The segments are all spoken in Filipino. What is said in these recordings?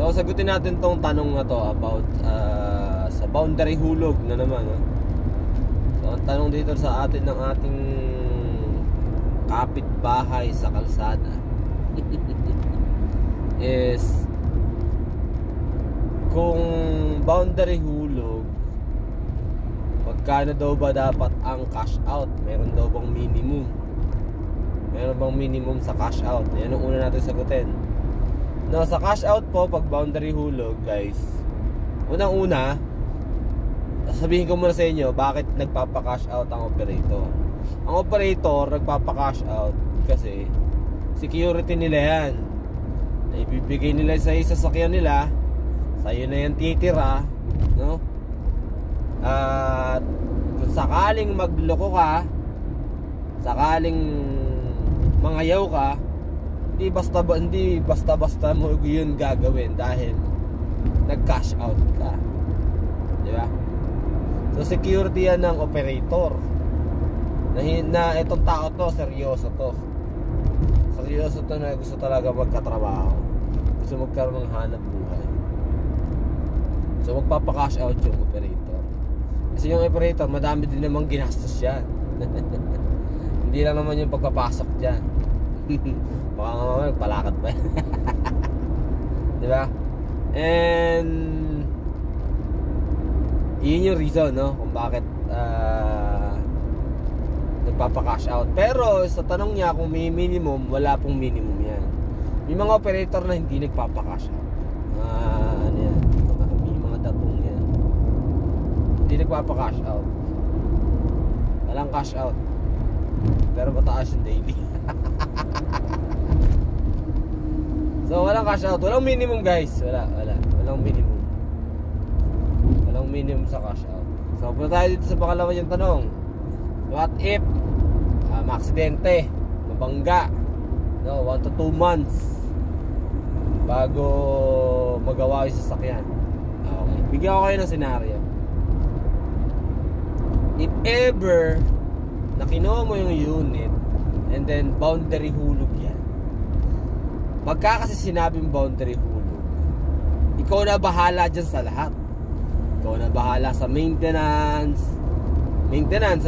So sagutin natin tong tanong na to about sa boundary hulog na naman, no? So ang tanong dito sa atin ng ating kapitbahay sa kalsada is kung boundary hulog, magkano daw ba dapat ang cash out? Meron daw bang minimum? Meron bang minimum sa cash out? Yan ang una natin sagutin. No, sa cash out po, pag boundary hulog, guys, unang-una, sabihin ko muna sa inyo bakit nagpapa-cash out ang operator. Ang operator nagpapa-cash out kasi security nila yan. Ibibigay nila sa sasakyan nila, sa'yo na yan titira, no? At kung sakaling magloko ka, sakaling mangayaw ka, hindi basta-basta mo yun gagawin dahil nag-cash out ka, di ba? So security yan ng operator na itong tao to, seryoso to na gusto talaga magkatrabaho, gusto magkaroon ng hanap buhay. So magpapa-cash out yung operator kasi yung operator madami din namang ginastos yan. Hindi lang naman yung pagpapasok dyan. Baka nga mamaya palakad pa. Diba? And yun yung reason, no, kung bakit nagpapa-cash out. Pero sa tanong niya kung may minimum, wala pong minimum yan. May mga operator na hindi nagpapa-cash out. Ano yan, may mga datong yan, hindi nagpapa-cash out. Walang cash out, pero mataas yung daily. So walang cash out, walang minimum, guys. Walang minimum. Walang minimum sa cash out. So punta tayo dito sa pangalawa yung tanong. What if maaksidente, mabangga, no, 1 to 2 months bago magawa yung sasakyan? Okay, bigyan ko kayo ng senaryo. If ever na kinuha mo yung unit and then boundary hulog yan, pagka kasi sinabing boundary hulog, ikaw na bahala dyan sa lahat. Ikaw na bahala sa maintenance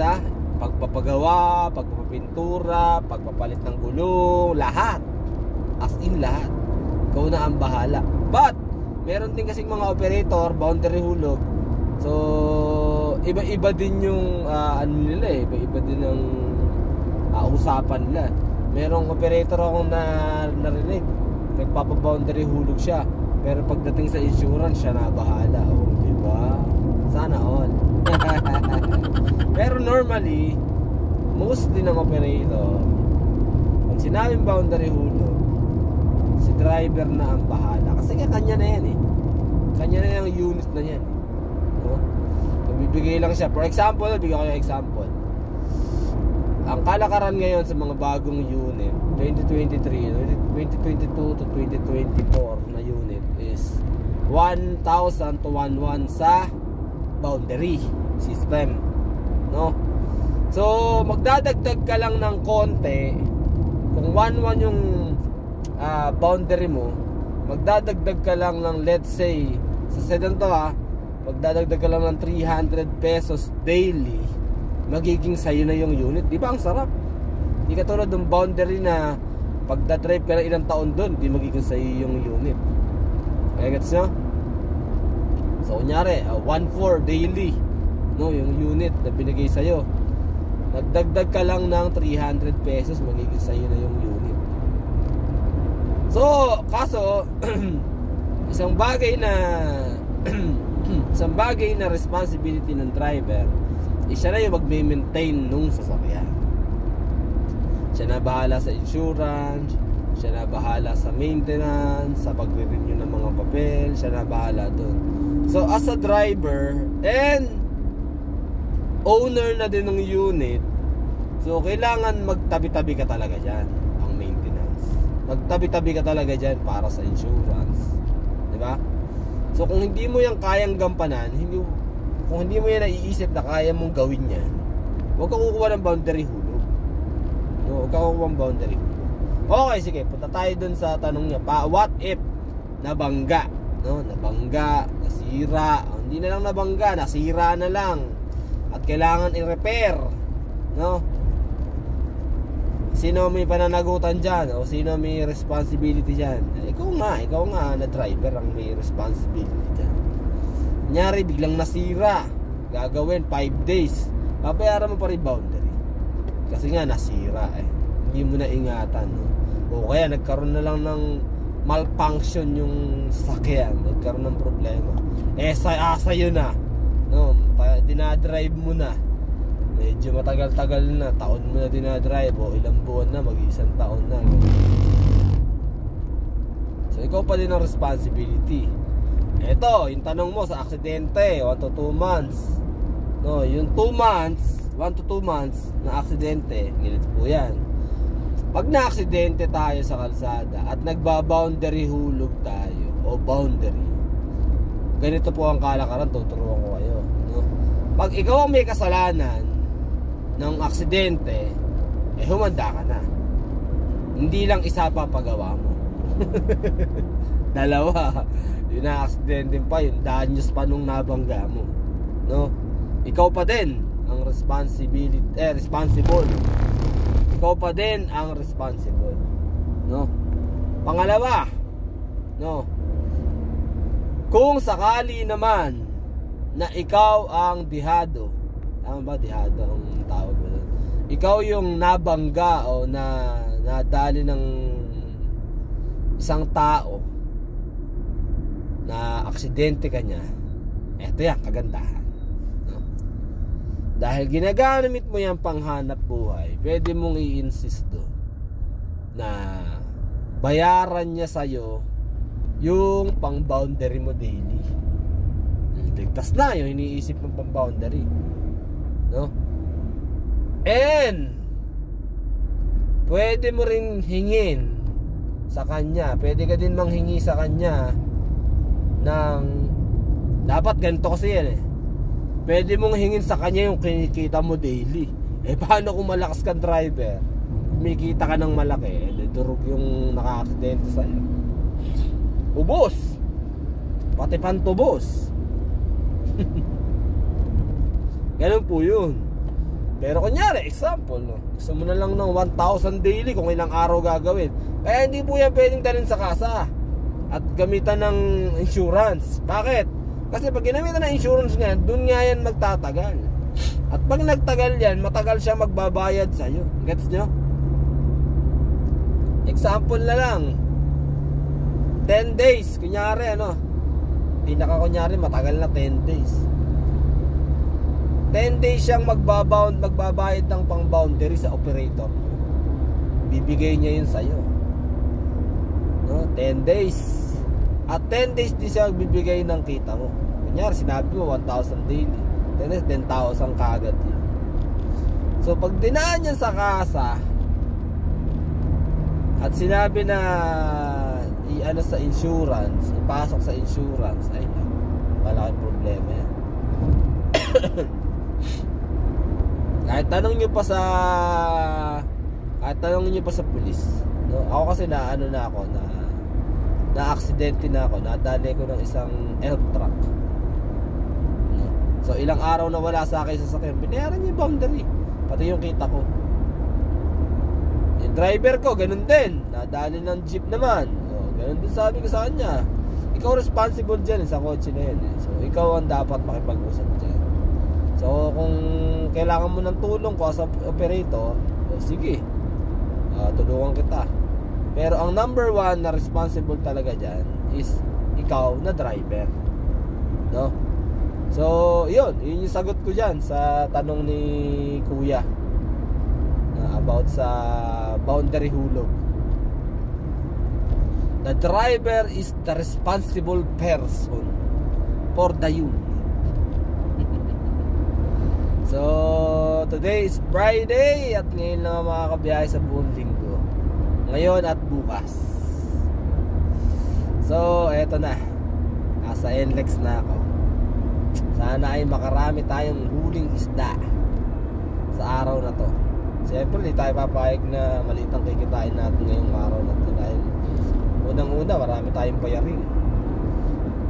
ha, pagpapagawa, pagpapapintura, pagpapalit ng gulong, lahat, as in lahat, ikaw na ang bahala. But meron din kasing mga operator, boundary hulog, so iba-iba din yung ano nila, iba-iba din ang usapan nila. Merong operator akong narinig, nagpapa-boundary hulog siya, pero pagdating sa insurance, siya na bahala. Oh, diba? Sana all. Pero normally, mostly ng operator, pag sinabing boundary hulog, si driver na ang bahala. Kasi kanya na yan eh. Kanya na yung unit na yan. No? Bibigay lang siya. For example, bigyan ko yung example. Ang kalakaran ngayon sa mga bagong unit 2023, 2022 to 2024 na unit is 1,000 to 1,100 sa boundary system, no? So magdadagdag ka lang ng konti. Kung 1,100 yung boundary mo, magdadagdag ka lang ng, let's say sa sedan to magdadagdag ka lang ng 300 pesos daily, magiging sayo na yung unit. Di ba ang sarap? Di katulad ng boundary na pagdadrive ka na ilang taon doon, di magiging sayo yung unit. Kaya gets nyo? So kunyari 1,400 daily, no, yung unit na binigay sa'yo, nagdagdag ka lang ng 300 pesos, magiging sayo na yung unit. So kaso isang bagay na responsibility ng driver, siya na yung magme-maintain nung sasakyan. Siya na bahala sa insurance, siya na bahala sa maintenance, sa pagre-renew ng mga papel, siya na bahala doon. So as a driver and owner na din ng unit, so kailangan magtabi-tabi ka talaga dyan ang maintenance. Magtabi-tabi ka talaga dyan para sa insurance, diba? So kung hindi mo yan kayang gampanan, kung hindi mo yan naiisip na kaya mong gawin yan, huwag ka kukuha ng boundary hulog. No, huwag ka kukuha ng boundary hulog. Okay, sige, punta tayo dun sa tanong niya. What if nabangga? no? Nabangga, nasira, hindi na lang nabangga, nasira na lang at kailangan i-repair, no? Sino may pananagutan dyan? O sino may responsibility dyan? Ikaw nga na driver ang may responsibility dyan. Kunyari biglang nasira, gagawin 5 days, papayaran mo pa rin boundary kasi nga nasira hindi mo na ingatan, no? O kaya nagkaroon na lang ng malfunction yung sasakyan, nagkaroon ng problema, sa'yo na, no? Dinadrive mo na, medyo matagal-tagal na, taon mo na dinadrive, o ilang buwan na, mag-isang taon na. So ikaw pa din ang responsibility. Eto, yung tanong mo sa aksidente, 1 to 2 months, no? Yung 2 months, 1 to 2 months na aksidente, ganito po yan. Pag na-aksidente tayo sa kalsada at nagba-boundary hulog tayo o boundary, ganito po ang kalakaran, tuturuan ko kayo, no? Pag ikaw ang may kasalanan ng aksidente, humanda ka na. Hindi lang isa pa pagawa mo. Dalawa. Yung na-aksidente pa, yung danyos pa nung nabangga mo, no? Ikaw pa din ang responsible. Ikaw pa din ang responsible, no? Pangalawa, no? Kung sakali naman na ikaw ang dihado, tama ba dihado ang tawag mo doon? Ikaw yung nabangga o nadali ng isang tao, na aksidente ka niya, eto yan, kagandahan, no? Dahil ginagamit mo yan panghanap buhay, pwede mong i-insist doon na bayaran niya sa'yo yung pang boundary mo daily. Ligtas na yung iniisip mong pang boundary, no? And pwede mo rin hingin sa kanya, pwede ka din manghingi sa kanya ng dapat ganito kasi yan pwede mong hingin sa kanya yung kinikita mo daily. Paano kung malakas kang driver, kumikita ka ng malaki, durog yung naka-aksidente sa'yo, ubos, pati pantubos. Ganun po yun. Pero kunyari, example, no? Gusto mo na lang ng 1,000 daily kung ilang araw gagawin, kaya hindi po yan pwedeng dalhin sa kasa at gamitan ng insurance. Bakit? Kasi pag ginamitan ng insurance nga, dun nga yan magtatagal. At pag nagtagal yan, matagal siya magbabayad sa'yo. Gets nyo? Example na lang, 10 days, kunyari, kunyari, matagal na 10 days. 10 days siyang magbabayad ng pang boundary sa operator. Bibigay niya yun sa'yo, no? 10 days. At 10 days din siya magbibigay ng kita mo. Kunyari, sinabi mo 1,000 daily, 10,000 kaagad yun. So pag dinaan yan sa kasa at sinabi na sa insurance, ipasok sa insurance, ay malaking problema yan. Kahit tanong nyo pa sa pulis, no? Ako kasi na aksidente na ako, nadali ko ng isang elk truck, no? So ilang araw na wala sa akin sa sasakyan, binayaran niya yung boundary, pati yung kita ko. Yung driver ko, ganun din, nadali ng jeep naman, ganun din sabi ko sa kanya, ikaw responsible dyan sa kotse na yun, so ikaw ang dapat makipag-usap dyan. So kung kailangan mo ng tulong ko sa operator, sige, tulungan kita. Pero ang number 1 na responsible talaga dyan is ikaw na driver, no? So yun yung sagot ko dyan sa tanong ni Kuya about sa boundary hulog. The driver is the responsible person for the unit. So today is Friday at ngayon lang makakabiyahe sa buong linggo, ngayon at bukas. So eto na, nasa NLEX na ako. Sana ay makarami tayong huling isda sa araw na to. Siyempre hindi tayo papayag na maliit ang kikitain natin ngayong araw na to, dahil unang-una marami tayong bayarin.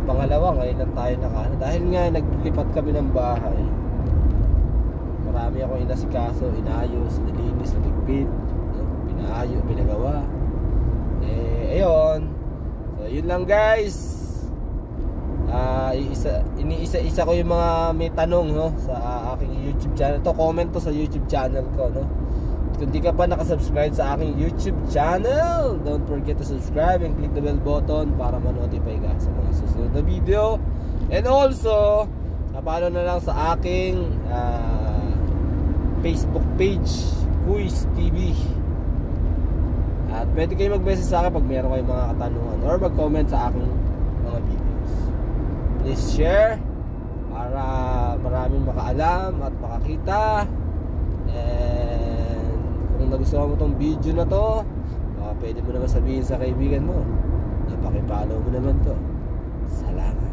Pangalawa, ngayon lang tayo nakaano. Dahil nga naglipat kami ng bahay. Marami akong inasikaso, inayos, nilinis, naligpit, pinagawa. Ayun. So, yun lang guys. Iniisa-isa ko yung mga may tanong, no, sa aking YouTube channel. To comment to sa YouTube channel ko, no. Kung di ka pa nakasubscribe sa aking YouTube channel, don't forget to subscribe and click the bell button para ma-notify ka sa mga susunod na video. And also, napalo na lang sa aking Facebook page, Kuis TV. At pwede kayo mag-message sa akin pag meron kayong mga katanungan or mag-comment sa aking mga videos. Please share para maraming makaalam at makakita. And kung nagustuhan mo tong video na to, pwede mo naman sabihin sa kaibigan mo na paki-follow mo naman to. Salamat.